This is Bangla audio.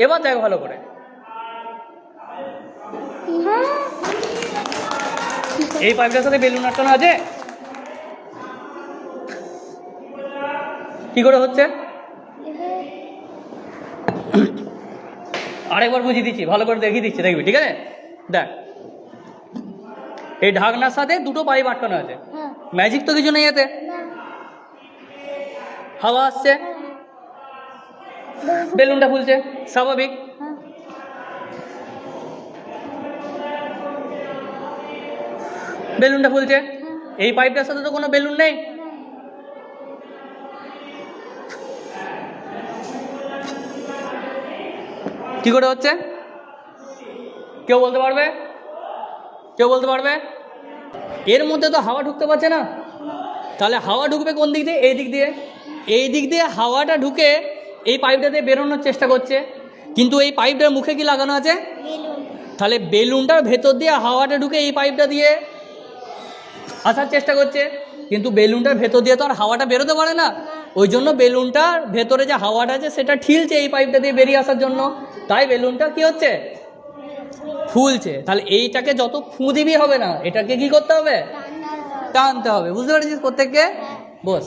এবার দেখ ভালো করে, এই পাইপটার সাথে বেলুন আটকানো আছে, কি করে হচ্ছে আরেকবার বুঝিয়ে দিচ্ছি, ভালো করে দেখিয়ে দিচ্ছি, দেখবি, ঠিক আছে? দেখ, এই ঢাকনার সাথে দুটো পাইপ আটকানো আছে, ম্যাজিক তো কিছু নেই এতে, হাওয়া আসছে, বেলুনটা ফুলছে, স্বাভাবিক। বেলুনটা ফুলছে, এই পাইপটার সাথে তো কোনো বেলুন নেই, কি করে হচ্ছে কেউ বলতে পারবে? কেউ বলতে পারবে? এর মধ্যে তো হাওয়া ঢুকতে পারছে না, তাহলে হাওয়া ঢুকবে কোন দিক দিয়ে? এই দিক দিয়ে। এই দিক দিয়ে হাওয়াটা ঢুকে এই পাইপটা দিয়ে বেরোনোর চেষ্টা করছে, কিন্তু এই পাইপটার মুখে কি লাগানো আছে? তাহলে বেলুনটার ভেতর দিয়ে হাওয়াটা ঢুকে এই পাইপটা দিয়ে আসার চেষ্টা করছে, কিন্তু বেলুনটার ভেতর দিয়ে তো আর হাওয়াটা বেরোতে পারে না, ওই জন্য বেলুনটার ভেতরে যে হাওয়াটা আছে সেটা ঠিলছে এই পাইপটা দিয়ে বেরিয়ে আসার জন্য, তাই বেলুনটা কি হচ্ছে? ফুলছে। তাহলে এইটাকে যত ফু দিবি হবে না, এটাকে কি করতে হবে? টানতে হবে। বুঝতে পারছিস প্রত্যেককে? বস।